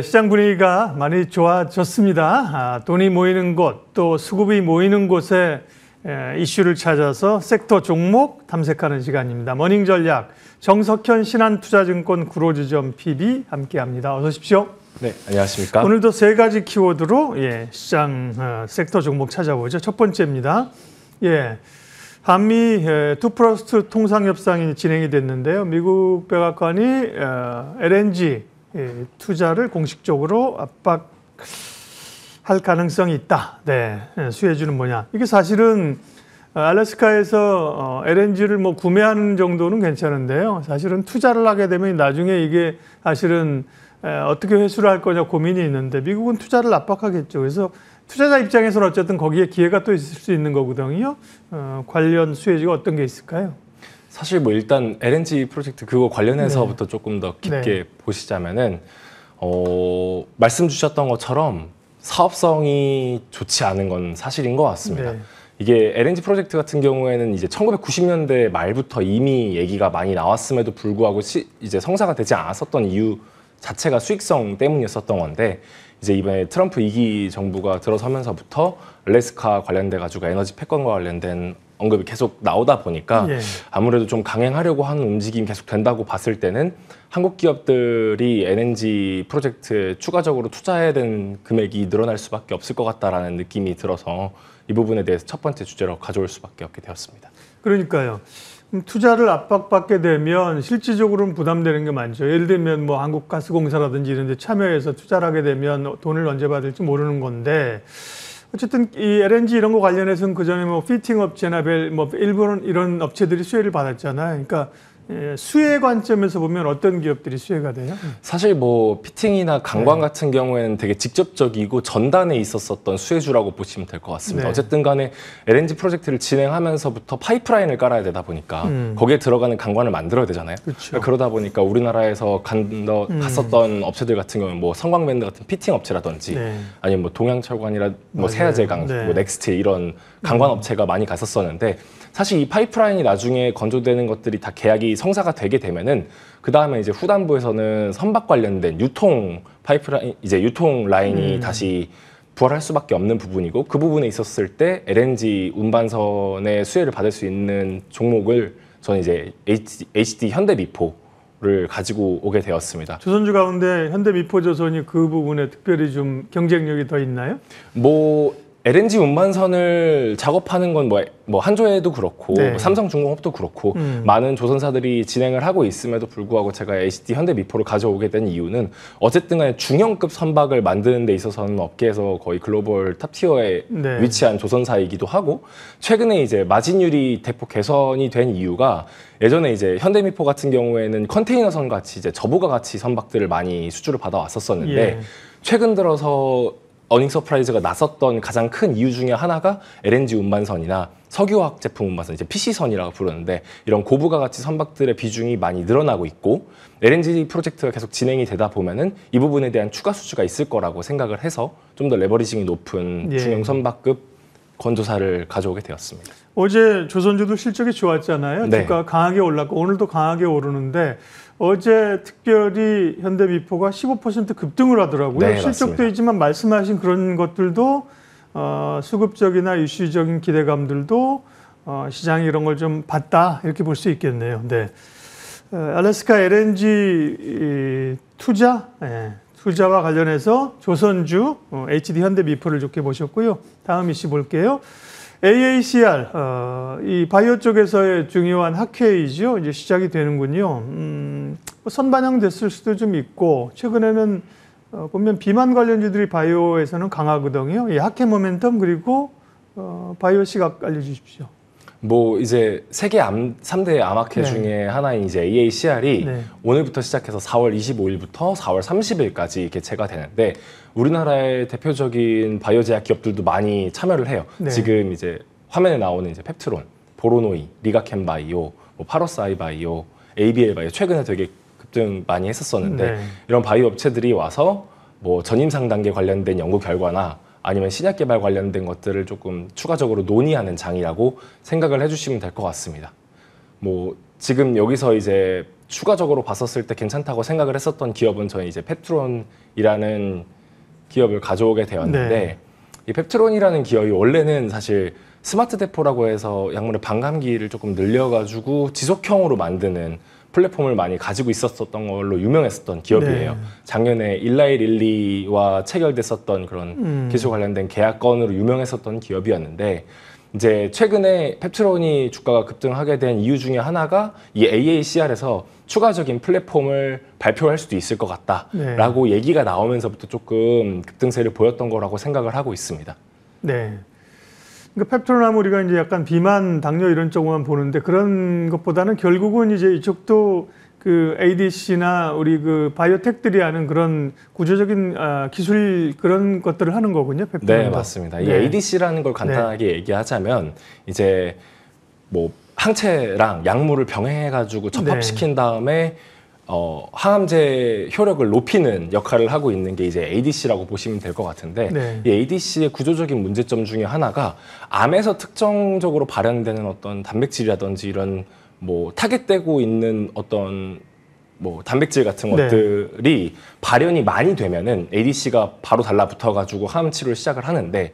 시장 분위기가 많이 좋아졌습니다. 돈이 모이는 곳, 또 수급이 모이는 곳에 이슈를 찾아서 섹터 종목 탐색하는 시간입니다. 머닝 전략 정석현 신한투자증권 구로지점 PB 함께합니다. 어서 오십시오. 네, 안녕하십니까. 오늘도 세 가지 키워드로 시장 섹터 종목 찾아보죠. 첫 번째입니다. 한미 2+2 통상협상이 진행이 됐는데요. 미국 백악관이 LNG 투자를 공식적으로 압박할 가능성이 있다. 수혜주는 뭐냐? 이게 사실은 알래스카에서 LNG를 구매하는 정도는 괜찮은데요. 사실은 투자를 하게 되면 나중에 이게 사실은 어떻게 회수를 할 거냐 고민이 있는데 미국은 투자를 압박하겠죠. 그래서 투자자 입장에서는 어쨌든 거기에 기회가 또 있을 수 있는 거거든요. 관련 수혜주가 어떤 게 있을까요? 사실 일단 LNG 프로젝트 그거 관련해서부터 조금 더 깊게 보시자면은 말씀 주셨던 것처럼 사업성이 좋지 않은 건 사실인 것 같습니다. 이게 LNG 프로젝트 같은 경우에는 이제 1990년대 말부터 이미 얘기가 많이 나왔음에도 불구하고 이제 성사가 되지 않았었던 이유 자체가 수익성 때문이었었던 건데 이제 이번에 트럼프 2기 정부가 들어서면서부터 알래스카 관련돼 가지고 에너지 패권과 관련된 언급이 계속 나오다 보니까 아무래도 좀 강행하려고 하는 움직임이 계속 된다고 봤을 때는 한국 기업들이 LNG 프로젝트에 추가적으로 투자해야 되는 금액이 늘어날 수밖에 없을 것 같다라는 느낌이 들어서 이 부분에 대해서 첫 번째 주제로 가져올 수밖에 없게 되었습니다. 그러니까요. 투자를 압박받게 되면 실질적으로는 부담되는 게 많죠. 예를 들면 한국가스공사라든지 이런 데 참여해서 투자를 하게 되면 돈을 언제 받을지 모르는 건데 어쨌든 이 LNG 이런 거 관련해서는 그전에 피팅 업체나 일본 이런 업체들이 수혜를 받았잖아요. 그러니까 수혜 관점에서 보면 어떤 기업들이 수혜가 돼요? 사실 피팅이나 관광 같은 경우에는 되게 직접적이고 전단에 있었던 수혜주라고 보시면 될 것 같습니다. 어쨌든 간에 LNG 프로젝트를 진행하면서부터 파이프라인을 깔아야 되다 보니까 거기에 들어가는 관광을 만들어야 되잖아요. 그렇죠. 그러다 보니까 우리나라에서 갔었던 업체들 같은 경우는 성광밴드 같은 피팅 업체라든지 아니면 동양철관이라 세아제강, 넥스트 이런 관광 업체가 많이 갔었었는데 사실 이 파이프라인이 나중에 건조되는 것들이 다 계약이 성사가 되게 되면은 그 다음에 이제 후단부에서는 선박 관련된 유통 파이프라인, 이제 유통 라인이 다시 부활할 수밖에 없는 부분이고 그 부분에 있었을 때 LNG 운반선의 수혜를 받을 수 있는 종목을 저는 이제 HD 현대미포를 가지고 오게 되었습니다. 조선주 가운데 현대미포조선이 그 부분에 특별히 좀 경쟁력이 더 있나요? LNG 운반선을 작업하는 건 한조에도 그렇고 삼성중공업도 그렇고 많은 조선사들이 진행을 하고 있음에도 불구하고 제가 HD 현대미포를 가져오게 된 이유는 어쨌든 간에 중형급 선박을 만드는 데 있어서는 업계에서 거의 글로벌 탑티어에 위치한 조선사이기도 하고 최근에 이제 마진율이 대폭 개선이 된 이유가 예전에 이제 현대미포 같은 경우에는 컨테이너선 같이 이제 저부가 가치 선박들을 많이 수주를 받아왔었었는데 최근 들어서 어닝 서프라이즈가 났었던 가장 큰 이유 중에 하나가 LNG 운반선이나 석유화학 제품 운반선, 이제 PC선이라고 부르는데 이런 고부가 가치 선박들의 비중이 많이 늘어나고 있고 LNG 프로젝트가 계속 진행이 되다 보면은 이 부분에 대한 추가 수주가 있을 거라고 생각을 해서 좀 더 레버리징이 높은 중형 선박급 건조사를 가져오게 되었습니다. 어제 조선주도 실적이 좋았잖아요. 주가 강하게 올랐고 오늘도 강하게 오르는데 어제 특별히 현대미포가 15% 급등을 하더라고요. 실적도 있지만 말씀하신 그런 것들도 수급적이나 이슈적인 기대감들도 시장이 이런 걸 좀 봤다 이렇게 볼 수 있겠네요. 알래스카 LNG 투자와 관련해서 조선주 HD 현대미포를 좋게 보셨고요. 다음 이슈 볼게요. AACR, 이 바이오 쪽에서의 중요한 학회이죠. 이제 시작이 되는군요. 선반영됐을 수도 좀 있고, 최근에는 보면 비만 관련주들이 바이오에서는 강하거든요. 이 학회 모멘텀 그리고 바이오 시각 알려주십시오. 이제 세계 3대 암학회 중에 하나인 이제 AACR이 오늘부터 시작해서 4월 25일부터 4월 30일까지 개최가 되는데 우리나라의 대표적인 바이오 제약 기업들도 많이 참여를 해요. 지금 이제 화면에 나오는 이제 펩트론, 보로노이, 리가켄 바이오, 파로스 아이 바이오, ABL 바이오 최근에 되게 급등 많이 했었었는데 이런 바이오 업체들이 와서 전임상 단계 관련된 연구 결과나 아니면 신약 개발 관련된 것들을 조금 추가적으로 논의하는 장이라고 생각을 해주시면 될 것 같습니다. 뭐 지금 여기서 이제 추가적으로 봤었을 때 괜찮다고 생각을 했었던 기업은 저희 이제 펩트론이라는 기업을 가져오게 되었는데 네. 이 펩트론이라는 기업이 원래는 사실 스마트 대포라고 해서 약물의 반감기를 조금 늘려가지고 지속형으로 만드는 플랫폼을 많이 가지고 있었던 걸로 유명했었던 기업이에요. 네. 작년에 일라이릴리와 체결됐었던 그런 기술 관련된 계약건으로 유명했었던 기업이었는데 이제 최근에 펩트론이 주가가 급등하게 된 이유 중에 하나가 이 AACR에서 추가적인 플랫폼을 발표할 수도 있을 것 같다라고 얘기가 나오면서부터 조금 급등세를 보였던 거라고 생각을 하고 있습니다. 네. 그러니까 펩트론하면 우리가 이제 약간 비만, 당뇨 이런 쪽만 보는데 그런 것보다는 결국은 이제 이쪽도 그 ADC나 우리 그 바이오텍들이 하는 그런 구조적인 기술 그런 것들을 하는 거군요. 펩트론도. 네, 맞습니다. 이 ADC라는 걸 간단하게 얘기하자면 이제 뭐 항체랑 약물을 병행해가지고 접합시킨 다음에 항암제 효력을 높이는 역할을 하고 있는 게 이제 ADC라고 보시면 될 것 같은데 이 ADC의 구조적인 문제점 중에 하나가 암에서 특정적으로 발현되는 어떤 단백질이라든지 이런 뭐 타겟되고 있는 어떤 뭐 단백질 같은 것들이 발현이 많이 되면은 ADC가 바로 달라붙어가지고 항암 치료를 시작을 하는데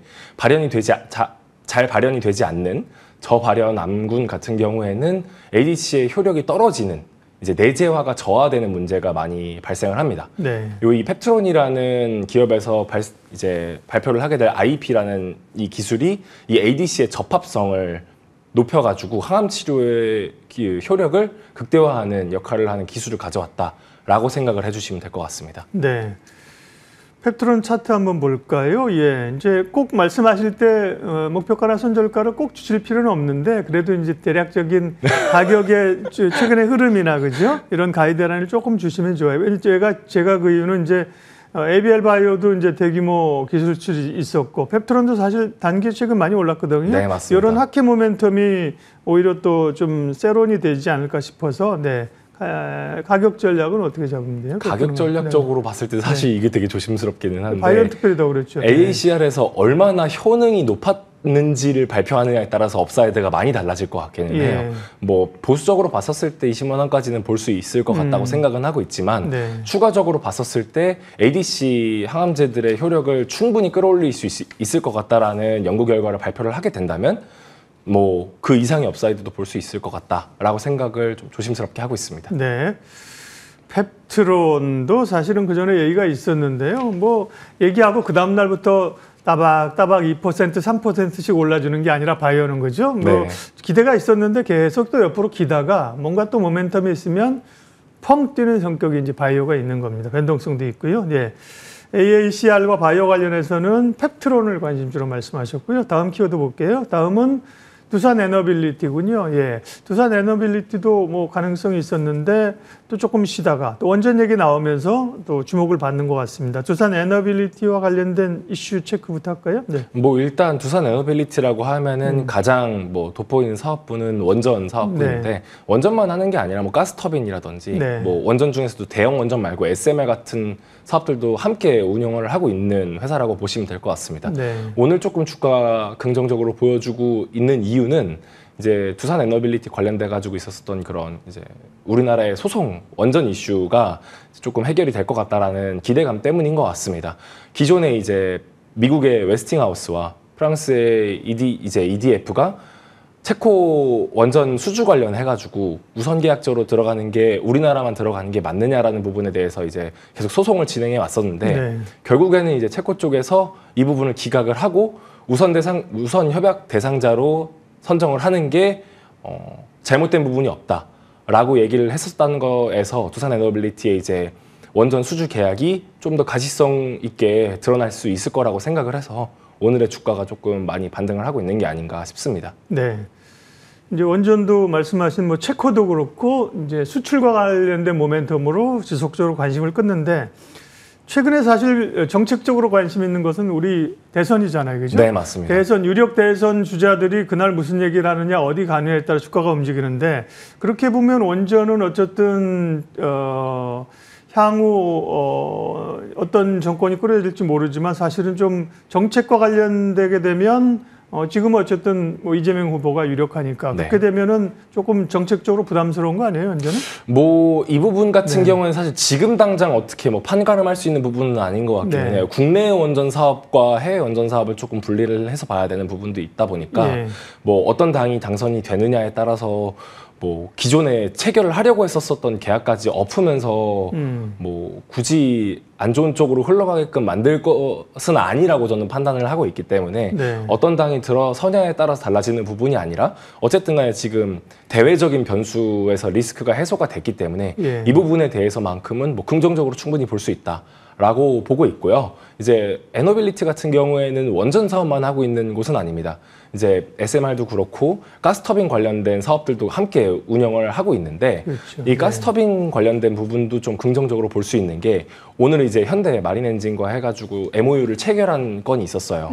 잘 발현이 되지 않는 저발현 암군 같은 경우에는 ADC의 효력이 떨어지는 이제 내재화가 저하되는 문제가 많이 발생을 합니다. 이 펩트론이라는 기업에서 이제 발표를 하게 될 IEP라는 이 기술이 이 ADC의 접합성을 높여가지고 항암 치료의 효력을 극대화하는 역할을 하는 기술을 가져왔다라고 생각을 해주시면 될 것 같습니다. 네. 펩트론 차트 한번 볼까요? 예, 이제 꼭 말씀하실 때 목표가나 손절가를 꼭 주실 필요는 없는데 그래도 이제 대략적인 가격의 최근의 흐름이나 그죠? 이런 가이드라인을 조금 주시면 좋아요. 제가 그 이유는 이제 ABL 바이오도 이제 대규모 기술 출이 있었고 펩트론도 사실 단기 최근 많이 올랐거든요. 네, 맞습니다. 이런 하계 모멘텀이 오히려 또 좀 세론이 되지 않을까 싶어서 가격 전략은 어떻게 잡으면 돼요? 가격 전략적으로 봤을 때 사실 이게 되게 조심스럽기는 한데 바이오 특별히 더 그렇죠. AACR에서 얼마나 효능이 높았는지를 발표하느냐에 따라서 업사이드가 많이 달라질 것 같기는 해요. 뭐 보수적으로 봤었을 때 20만 원까지는 볼 수 있을 것 같다고 생각은 하고 있지만 추가적으로 봤었을 때 ADC 항암제들의 효력을 충분히 끌어올릴 수 있을 것 같다라는 연구 결과를 발표를 하게 된다면 뭐 그 이상의 업사이드도 볼 수 있을 것 같다라고 생각을 좀 조심스럽게 하고 있습니다. 네. 펩트론도 사실은 그 전에 얘기가 있었는데요. 뭐 얘기하고 그 다음 날부터 따박따박 2%, 3%씩 올라주는 게 아니라 바이오는 거죠. 뭐 기대가 있었는데 계속 또 옆으로 기다가 뭔가 또 모멘텀이 있으면 펑 뛰는 성격이 이제 바이오가 있는 겁니다. 변동성도 있고요. AACR과 바이오 관련해서는 펩트론을 관심주로 말씀하셨고요. 다음 키워드 볼게요. 다음은 두산 에너빌리티군요. 두산 에너빌리티도 뭐 가능성이 있었는데 또 조금 쉬다가 또 원전 얘기 나오면서 또 주목을 받는 것 같습니다. 두산 에너빌리티와 관련된 이슈 체크부터 할까요? 뭐 일단 두산 에너빌리티라고 하면은 가장 뭐 돋보이는 사업부는 원전 사업부인데 원전만 하는 게 아니라 뭐 가스터빈이라든지 뭐 원전 중에서도 대형 원전 말고 SMR 같은 사업들도 함께 운영을 하고 있는 회사라고 보시면 될 것 같습니다. 오늘 조금 주가 긍정적으로 보여주고 있는 이유는 이제 두산 에너빌리티 관련돼 가지고 있었던 그런 이제 우리나라의 소송 원전 이슈가 조금 해결이 될 것 같다라는 기대감 때문인 것 같습니다. 기존에 이제 미국의 웨스팅하우스와 프랑스의 EDF가 체코 원전 수주 관련해가지고 우선 계약자로 들어가는 게 우리나라만 들어가는 게 맞느냐라는 부분에 대해서 이제 계속 소송을 진행해 왔었는데 결국에는 이제 체코 쪽에서 이 부분을 기각을 하고 우선 협약 대상자로 선정을 하는 게 잘못된 부분이 없다라고 얘기를 했었다는 거에서 두산 에너빌리티의 이제 원전 수주 계약이 좀 더 가시성 있게 드러날 수 있을 거라고 생각을 해서 오늘의 주가가 조금 많이 반등을 하고 있는 게 아닌가 싶습니다. 이제 원전도 말씀하신 뭐 체코도 그렇고 이제 수출과 관련된 모멘텀으로 지속적으로 관심을 끄는데 최근에 사실 정책적으로 관심 있는 것은 우리 대선이잖아요, 그죠? 네, 맞습니다. 유력 대선 주자들이 그날 무슨 얘기를 하느냐, 어디 가느냐에 따라 주가가 움직이는데 그렇게 보면 원전은 어쨌든 향후 어떤 정권이 꾸려질지 모르지만 사실은 좀 정책과 관련되게 되면 지금 어쨌든 뭐 이재명 후보가 유력하니까 그렇게 되면은 조금 정책적으로 부담스러운 거 아니에요, 현재는? 뭐 이 부분 같은 경우에는 사실 지금 당장 어떻게 뭐 판가름할 수 있는 부분은 아닌 것 같긴 해요. 국내 원전 사업과 해외 원전 사업을 조금 분리를 해서 봐야 되는 부분도 있다 보니까 뭐 어떤 당이 당선이 되느냐에 따라서 뭐 기존에 체결을 하려고 했었던 계약까지 엎으면서 뭐 굳이 안 좋은 쪽으로 흘러가게끔 만들 것은 아니라고 저는 판단을 하고 있기 때문에 어떤 당이 들어서냐에 따라서 달라지는 부분이 아니라 어쨌든 간에 지금 대외적인 변수에서 리스크가 해소가 됐기 때문에 이 부분에 대해서만큼은 뭐 긍정적으로 충분히 볼 수 있다. 라고 보고 있고요. 이제 에너빌리티 같은 경우에는 원전 사업만 하고 있는 곳은 아닙니다. 이제 SMR도 그렇고 가스터빈 관련된 사업들도 함께 운영을 하고 있는데 이 가스터빈 관련된 부분도 좀 긍정적으로 볼 수 있는 게 오늘 이제 현대 마린엔진과 해가지고 MOU를 체결한 건이 있었어요.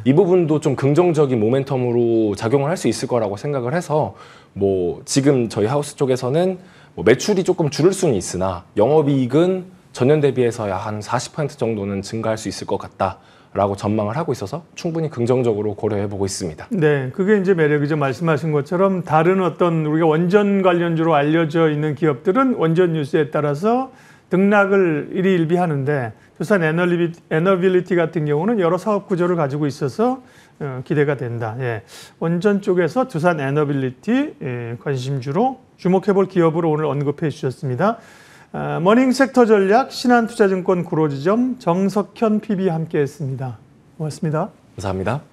이 부분도 좀 긍정적인 모멘텀으로 작용을 할 수 있을 거라고 생각을 해서 뭐 지금 저희 하우스 쪽에서는 뭐 매출이 조금 줄을 수는 있으나 영업이익은 전년 대비해서 약 한 40% 정도는 증가할 수 있을 것 같다라고 전망을 하고 있어서 충분히 긍정적으로 고려해보고 있습니다. 네, 그게 이제 매력이죠. 말씀하신 것처럼 다른 어떤 우리가 원전 관련주로 알려져 있는 기업들은 원전 뉴스에 따라서 등락을 일희일비하는데 두산 에너빌리티 같은 경우는 여러 사업 구조를 가지고 있어서 기대가 된다. 원전 쪽에서 두산 에너빌리티 관심주로 주목해볼 기업으로 오늘 언급해 주셨습니다. 머닝 섹터 전략 신한투자증권 구로지점 정석현 PB 함께했습니다. 고맙습니다. 감사합니다.